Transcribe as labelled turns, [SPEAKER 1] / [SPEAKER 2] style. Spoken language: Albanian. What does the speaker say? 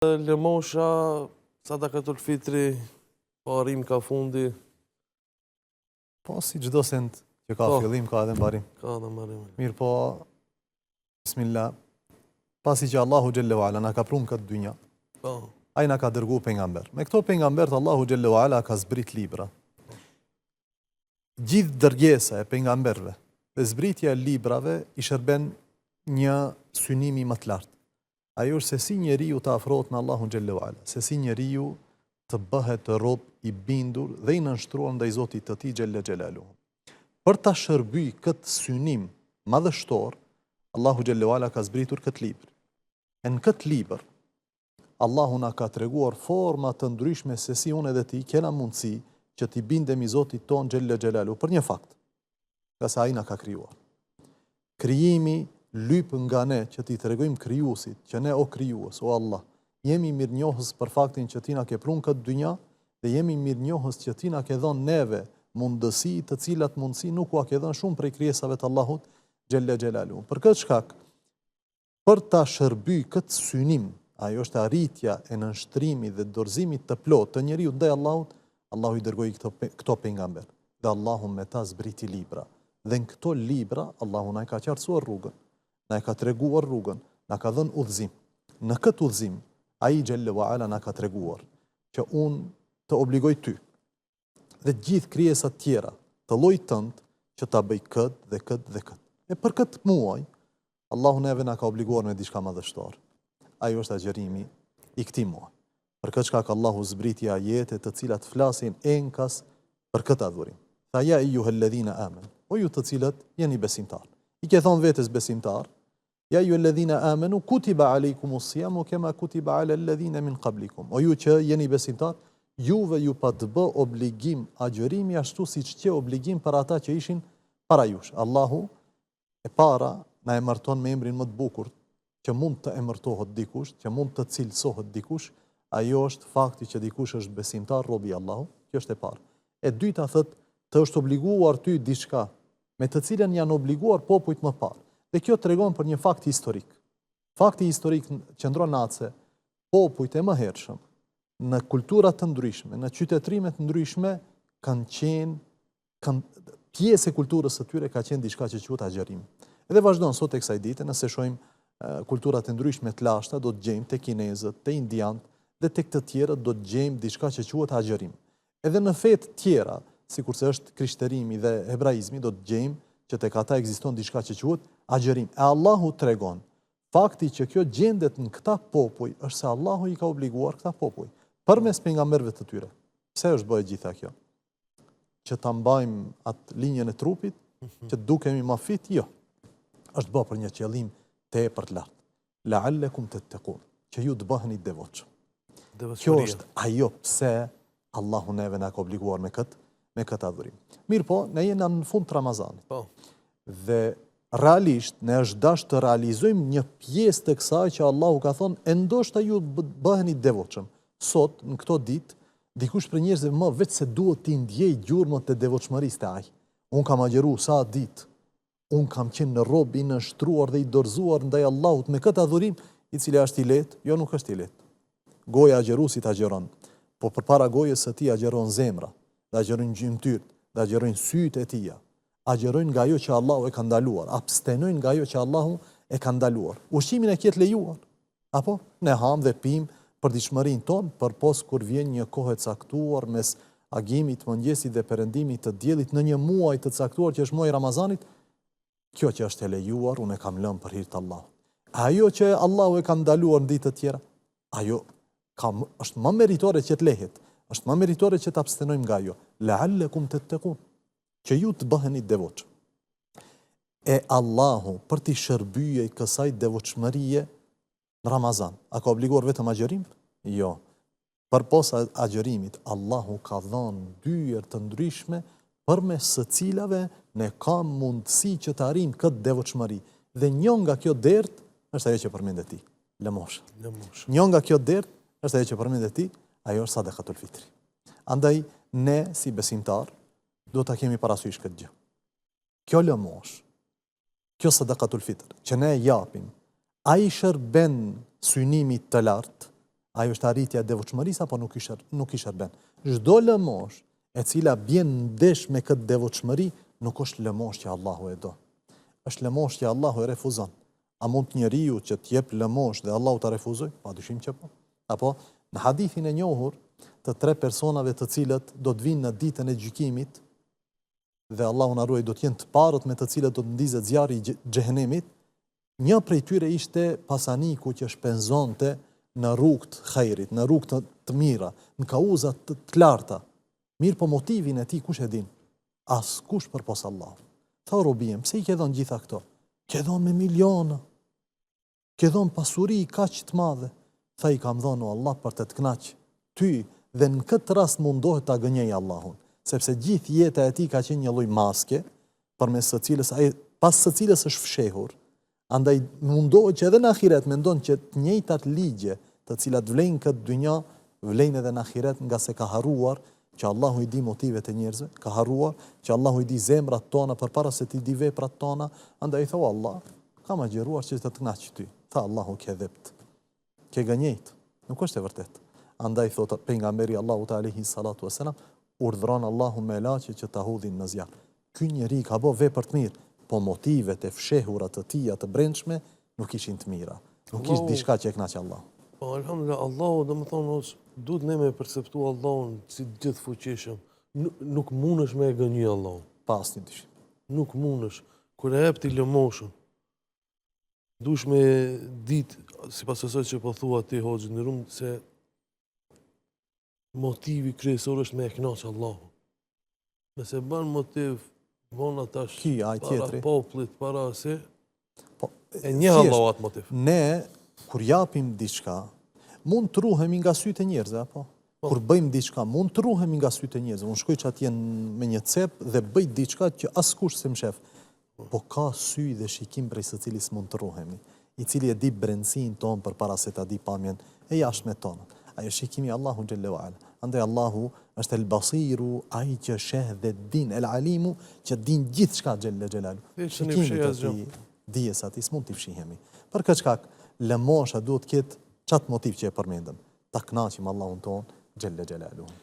[SPEAKER 1] Lëmosha, sadakatul fitri, parim ka fundi.
[SPEAKER 2] Po, si gjdo send që ka fillim, ka edhe mbarim.
[SPEAKER 1] Ka edhe mbarim.
[SPEAKER 2] Mirë po, bismillah, pasi që Allahu Gjellu Ala na ka prunë këtë dynja, a i na ka dërgu pengamber. Me këto pengambert, Allahu Gjellu Ala ka zbrit libra. Gjithë dërgjesa e pengamberve dhe zbritja e librave i shërben një synimi më të lartë. Ajo është se si njeriu të afrohet me Allahun Gjellu Ala, se si njeriu të bëhet rob i bindur dhe i nënshtruar ndaj Zotit të tij Gjelle Gjelaluhu. Për ta shërby këtë synim madhështor, Allahu Gjellu Ala ka zbritur këtë libër. E në këtë libër, Allahu na ka treguar forma të ndryshme se si unë edhe ti kena mundësi që t'i bindemi Zotit ton Gjelle Gjelaluhu për një fakt, nga sa ai na ka krijuar. Krijimi lyp nga ne që t'i tregojmë krijuesit, që ne o krijues, o Allah, jemi mirënjohës për faktin që ti na ke prunë këtë dynja dhe jemi mirënjohës që ti na ke dhënë neve mundësi të cilat mundësi nuk u ke dhënë shumë prej krijesave të Allahut Gjelle Gjelaluhu. Për këtë shkak, për ta shërby këtë synim, ajo është arritja e nënshtrimit dhe dorëzimit të plotë të njeriu ndaj Allahut, Allahu i dërgoi këto pejgamber. Dhe Allahu me ta zbriti libra. Dhe në këto libra Allahu na ka qartësuar rrugën, na ka treguar rrugën, na ka dhënë udhëzim. Në këtë udhëzim, ai Gjelle wa Ala na ka treguar që unë të obligoj ty dhe gjithë krijesat tjera të llojit tënd që ta bëj këtë dhe këtë dhe këtë. E për këtë muaj, Allahu neve na ka obliguar me diçka madhështore. Ajo është agjerimi i këtij muaji. Për këtë shkak Allahu zbriti ajete të cilat flasin enkas për këtë adhurim. Tha ja eyyuhalladhina amanu, o ju të cilët jeni besimtar. I ke thonë vetes besimtar, ja eyyuhalladhina amanu kutiba alaykumus siyamu kama kutiba ala alladhina min qablikum. O ju që jeni besimtar, juve ju pa të bë obligim agjërimi ashtu siç që obligim për ata që ishin para jush. Allahu e para na emërton me emrin më të bukur që mund të emërtohet dikush, që mund të cilësohet dikush, ajo është fakti që dikush është besimtar, robi i Allahut, kjo është e parë. E dyta thot të është obliguar ty diçka me të cilën janë obliguar popujt më parë. Dhe kjo tregon për një fakt historik. Fakti historik qëndron atse popujt e mëhershëm në kultura të ndryshme, në qytetrimet të ndryshme pjesë e kulturës së tyre ka qenë diçka që quhet agjerim. Edhe vazhdon sot tek kësaj dite, nëse shohim kulturat e ndryshme të lashta, do të gjejmë tek kinezët, tek indianët dhe tek të tjerët do të gjejmë diçka që quhet agjerim. Edhe në fetë tjera, sikurse është krishterimi dhe hebraizmi, do të gjejmë që tek ata ekziston diçka që quhet agjerim. E Allahu tregon fakti që kjo gjendet në këta popuj është se Allahu i ka obliguar këta popuj përmes pejgamberëve të tyre. Pse është bëhet gjitha kjo? Që ta mbajmë atë linjën e trupit, që dukemi ma fit? Jo. Është bërë për një qëllim tepër të lartë. La'allakum tattaqun, që ju të bëheni devotshëm. Kjo është ajo pse Allahu neve na ka obliguar me këtë adhurim. Mirë po, ne jena në fund të Ramazanit. Dhe realisht ne është dash të realizojmë një pjesë të kësaj që Allahu ka thonë, e ndoshta ju bëheni devotshëm. Sot, në këto ditë, dikush për njerëzve më vetë se duhet t'i ndjej gjurmët e devotshmërisë të ai. Unë kam agjeru sa ditë, unë kam qenë në rob i nënshtruar dhe i dorëzuar ndaj Allahut me këtë adhurim, i cili është i lehtë, jo nuk është i lehtë. Goja agjeruesit agjeron, po përpara gojës së tij agjeron zemra, dhe agjerojnë gjymtyrët, dhe agjerojnë sytë e tija, agjerojnë nga ajo që Allahu e ka ndaluar, abstenojnë nga ajo që Allahu e ka ndaluar. Ushqimin e ketë lejuar, apo ne ham dhe pim për dishmërinë tonë, përpos kur vjen një kohë e caktuar mes agimit, mëngjesit dhe perëndimit të diellit në një muaj të caktuar që është muaji Ramazanit, kjo që është e lejuar, unë e kam lënë për hir të Allahut. Ajo që Allahu e ka ndaluar në ditë të tjera, ajo është më meritore që të lehet, është më meritore që të abstenojmë nga ajo. La'allakum tattaqun, që ju të bëheni devotshëm. E Allahu për t'i shërbyej kësaj devotshmërie në Ramazan, a ka obliguar vetëm agjerim? Jo. Përpos agjerimit, Allahu ka dhënë dyert të ndryshme përmes së cilave ne kam mundësi që të arrijmë këtë devotshmëri. Dhe një nga kjo dert është ajo që përmendet ti, lëmosha. Një nga kjo dert është ajo që përmendet ti, ajo është sadakatul fitri. Andaj ne si besimtar do ta kemi parasysh këtë gjë. Kjo lëmosh, kjo sadakatul fitr që ne japim, ai shërben synimit të lartë Ajo është arritja e devotshmërisë apo nuk i shërben. Çdo lëmosh e cila bjen ndesh me këtë devotshmëri nuk është lëmosh që Allahu e do. Është lëmosh që Allahu e refuzon. A mund njeriu që të jep lëmosh dhe Allahu ta refuzoj? Padyshim që po. Apo në hadithin e njohur të 3 personave të cilët do të vinë në ditën e gjykimit dhe Allahu na ruaj do të jenë të parët me të cilët do të ndizet zjarri i xhehenemit, një prej tyre ishte pasaniku që shpenzonte në rrugë të khairit, në rrugë të mira, në kauza të larta. Mirë po motivin e tij kush e din? Askush përpos Allahu. Tha robiem, pse i ke dhënë gjitha këto? Ke dhënë me miliona. Ke dhënë pasuri kaq të madhe. Tha i kam dhënë o Allah për të kënaq ty dhe në këtë rast mundohet ta gënjej Allahun, sepse gjithë jeta e tij ka qenë një lloj maske përmes së cilës ai pas së cilës është fshehur. Andaj mundohet që edhe në ahiret mendon që të njëjtat ligje të cilat vlejnë këtë dynja, vlejnë edhe në ahiret nga se ka harruar që Allahu i di motivet e njerëzve, ka harruar që Allahu i di zemrat tona përpara se ti di veprat tona, andaj thau Allah, kam agjëruar që të kënaq ty. Tha Allahu ke dhept, ke gënjejt, nuk është e vërtet. Andaj thot pejgamberi Allahu ta alayhi salatu wasalam, urdhron Allahu me laçi që ta hudhin në zjarr. Ky njeri ka bë vepër të mirë, po motivet e fshehura të tija të brendshme nuk ishin të mira. Nuk ishte diçka që e kënaq Allahu.
[SPEAKER 1] Po, alhamdulillah, Allahu dhe më thonë, duhet ne me perceptu Allahun si gjithë fuqishëm. Nuk mundesh me e gënjy Allahun.
[SPEAKER 2] Pas një dyshim.
[SPEAKER 1] Nuk mundesh. Kur e jep ti lëmoshën, dush me ditë, si pas asaj që po thua ti hoxhë në rrumë, se motivi kryesor është me e kënaq Allahun. Nëse bën motiv vona tash para popullit, para se, e një Allahu atë motiv.
[SPEAKER 2] Ne, kur japim diçka, mund të ruhemi nga sytë e njerëzve, apo? Kur bëjmë diçka, mund të ruhemi nga sytë e njerëzve. Unë shkoj që atje me një cep dhe bëj diçka që askush se më shef. Po ka sy dhe shikim prej së cilis mund të ruhemi, i cili e di brendësinë tonë përpara se ta di pamjen e jashtme tonë. Ajo shikimi Allahu xhallahu ala. Andaj Allahu është el basiru, ai që sheh dhe din, el alimu, që din gjithçka xhalla xhelalu. Shikimi i tij, dijes atij s'mund t'i fshihemi. Për këtë shkak, lëmosha duhet të ketë çat motiv që e përmendëm. Ta kënaqim Allahun ton xhalla xhelalu.